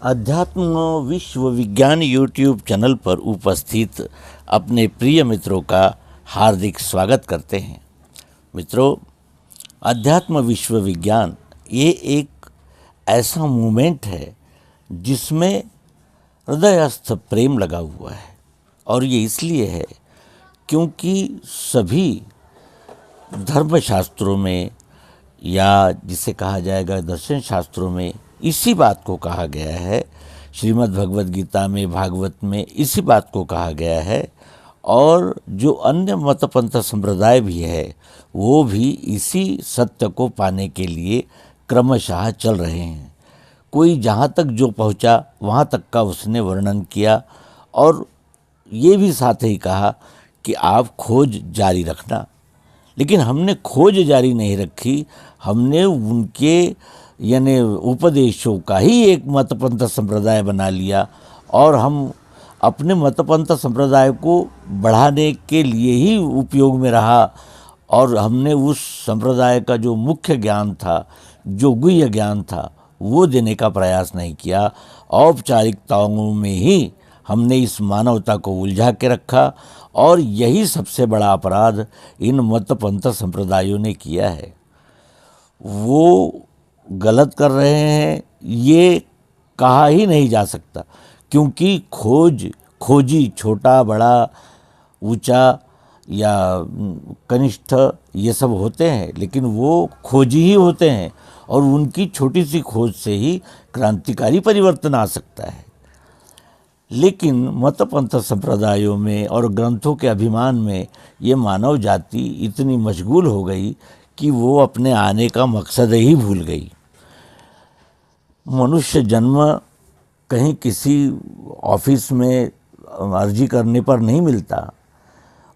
अध्यात्म विश्व विज्ञान यूट्यूब चैनल पर उपस्थित अपने प्रिय मित्रों का हार्दिक स्वागत करते हैं। मित्रों, अध्यात्म विश्व विज्ञान ये एक ऐसा मूवमेंट है जिसमें हृदयस्थ प्रेम लगा हुआ है, और ये इसलिए है क्योंकि सभी धर्मशास्त्रों में या जिसे कहा जाएगा दर्शन शास्त्रों में इसी बात को कहा गया है। श्रीमद् भगवद गीता में, भागवत में इसी बात को कहा गया है, और जो अन्य मत पंथ संप्रदाय भी है वो भी इसी सत्य को पाने के लिए क्रमशः चल रहे हैं। कोई जहाँ तक जो पहुँचा वहाँ तक का उसने वर्णन किया, और ये भी साथ ही कहा कि आप खोज जारी रखना। लेकिन हमने खोज जारी नहीं रखी, हमने उनके यानी उपदेशों का ही एक मतपंथ संप्रदाय बना लिया, और हम अपने मतपंथ संप्रदाय को बढ़ाने के लिए ही उपयोग में रहा, और हमने उस संप्रदाय का जो मुख्य ज्ञान था, जो गुह्य ज्ञान था, वो देने का प्रयास नहीं किया। औपचारिकताओं में ही हमने इस मानवता को उलझा के रखा, और यही सबसे बड़ा अपराध इन मतपंथ संप्रदायों ने किया है। वो गलत कर रहे हैं ये कहा ही नहीं जा सकता, क्योंकि खोजी छोटा बड़ा ऊंचा या कनिष्ठ ये सब होते हैं, लेकिन वो खोजी ही होते हैं, और उनकी छोटी सी खोज से ही क्रांतिकारी परिवर्तन आ सकता है। लेकिन मतपंथ संप्रदायों में और ग्रंथों के अभिमान में ये मानव जाति इतनी मशगूल हो गई कि वो अपने आने का मकसद ही भूल गई। मनुष्य जन्म कहीं किसी ऑफिस में अर्जी करने पर नहीं मिलता,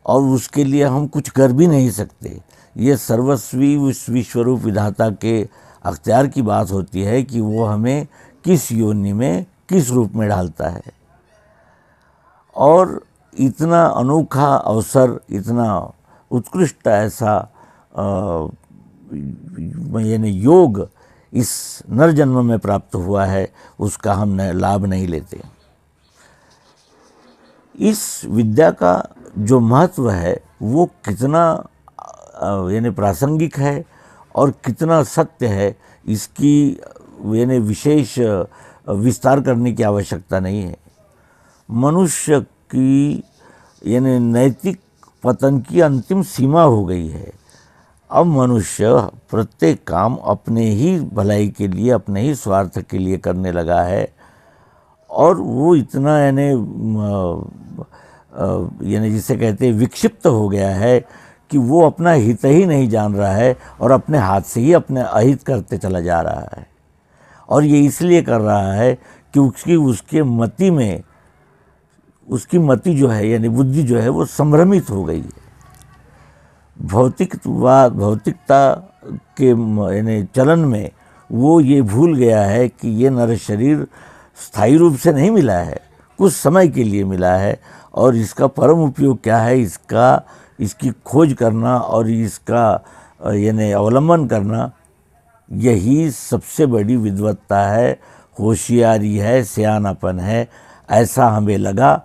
और उसके लिए हम कुछ कर भी नहीं सकते। ये सर्वस्वी उस विश्वरूप विधाता के अख्तियार की बात होती है कि वो हमें किस योनि में किस रूप में डालता है। और इतना अनोखा अवसर, इतना उत्कृष्ट ऐसा यानी योग इस नर जन्म में प्राप्त हुआ है, उसका हम लाभ नहीं लेते। इस विद्या का जो महत्व है वो कितना यानी प्रासंगिक है और कितना सत्य है, इसकी यानी विशेष विस्तार करने की आवश्यकता नहीं है। मनुष्य की यानी नैतिक पतन की अंतिम सीमा हो गई है। अब मनुष्य प्रत्येक काम अपने ही भलाई के लिए, अपने ही स्वार्थ के लिए करने लगा है, और वो इतना यानी जिसे कहते हैं विक्षिप्त हो गया है कि वो अपना हित ही नहीं जान रहा है, और अपने हाथ से ही अपने अहित करते चला जा रहा है। और ये इसलिए कर रहा है कि उसके मति में, उसकी मति जो है यानी बुद्धि जो है वो संभ्रमित हो गई है। भौतिकता के यानी चलन में वो ये भूल गया है कि ये नर शरीर स्थायी रूप से नहीं मिला है, कुछ समय के लिए मिला है, और इसका परम उपयोग क्या है, इसकी खोज करना और इसका यानी अवलंबन करना, यही सबसे बड़ी विद्वत्ता है, होशियारी है, सियानापन है, ऐसा हमें लगा।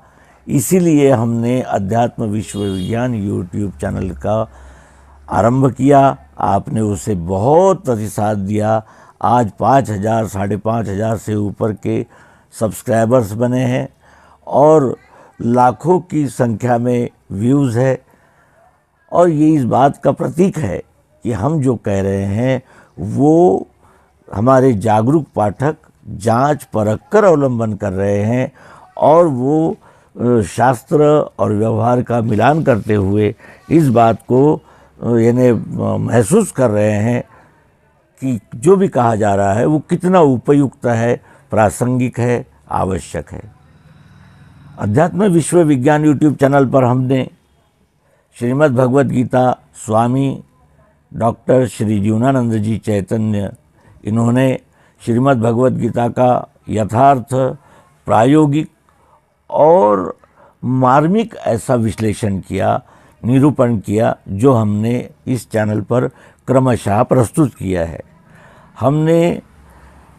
इसीलिए हमने अध्यात्म विश्व विज्ञान यूट्यूब चैनल का आरंभ किया। आपने उसे बहुत प्रतिसाद दिया। आज 5,000 5,500 से ऊपर के सब्सक्राइबर्स बने हैं, और लाखों की संख्या में व्यूज़ है, और ये इस बात का प्रतीक है कि हम जो कह रहे हैं वो हमारे जागरूक पाठक जांच परख कर अवलंबन कर रहे हैं, और वो शास्त्र और व्यवहार का मिलान करते हुए इस बात को यानी महसूस कर रहे हैं कि जो भी कहा जा रहा है वो कितना उपयुक्त है, प्रासंगिक है, आवश्यक है। अध्यात्म विश्व विज्ञान यूट्यूब चैनल पर हमने श्रीमद् भगवद गीता स्वामी डॉक्टर श्री जीवनानंद जी चैतन्य, इन्होंने श्रीमद् भगवद गीता का यथार्थ, प्रायोगिक और मार्मिक ऐसा विश्लेषण किया, निरूपण किया, जो हमने इस चैनल पर क्रमशः प्रस्तुत किया है। हमने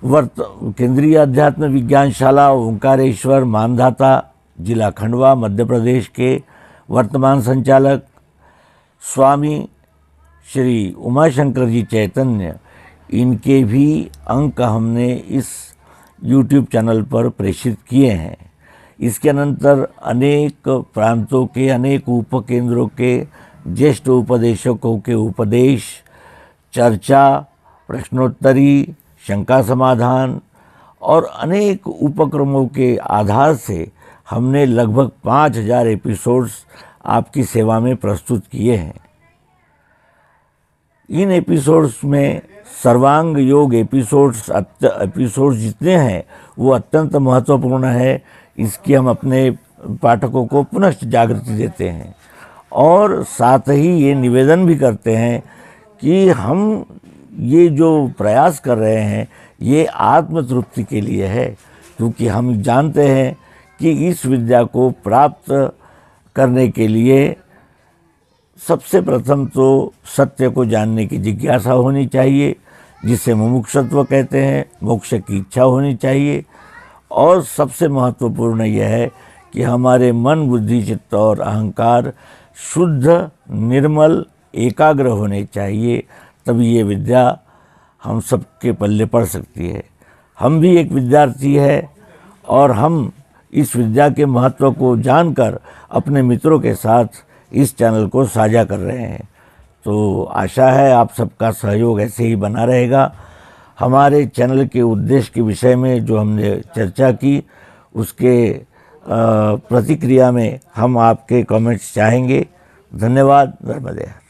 केंद्रीय अध्यात्म विज्ञानशाला ओंकारेश्वर मानधाता जिला खंडवा मध्य प्रदेश के वर्तमान संचालक स्वामी श्री उमाशंकर जी चैतन्य, इनके भी अंक हमने इस YouTube चैनल पर प्रेषित किए हैं। इसके अनंतर अनेक प्रांतों के, अनेक उपकेंद्रों के ज्येष्ठ उपदेशकों के उपदेश, चर्चा, प्रश्नोत्तरी, शंका समाधान और अनेक उपक्रमों के आधार से हमने लगभग 5000 एपिसोड्स आपकी सेवा में प्रस्तुत किए हैं। इन एपिसोड्स में सर्वांग योग एपिसोड्स जितने हैं वो अत्यंत महत्वपूर्ण है। इसकी हम अपने पाठकों को पुनः जागृति देते हैं और साथ ही ये निवेदन भी करते हैं कि हम ये जो प्रयास कर रहे हैं ये आत्म तृप्ति के लिए है, क्योंकि हम जानते हैं कि इस विद्या को प्राप्त करने के लिए सबसे प्रथम तो सत्य को जानने की जिज्ञासा होनी चाहिए, जिसे मुमुक्षुत्व कहते हैं, मोक्ष की इच्छा होनी चाहिए। और सबसे महत्वपूर्ण यह है कि हमारे मन, बुद्धि, चित्त और अहंकार शुद्ध, निर्मल, एकाग्र होने चाहिए, तभी ये विद्या हम सबके पल्ले पड़ सकती है। हम भी एक विद्यार्थी है और हम इस विद्या के महत्व को जानकर अपने मित्रों के साथ इस चैनल को साझा कर रहे हैं। तो आशा है आप सबका सहयोग ऐसे ही बना रहेगा। हमारे चैनल के उद्देश्य के विषय में जो हमने चर्चा की उसके प्रतिक्रिया में हम आपके कमेंट्स चाहेंगे। धन्यवाद। नर्मदे।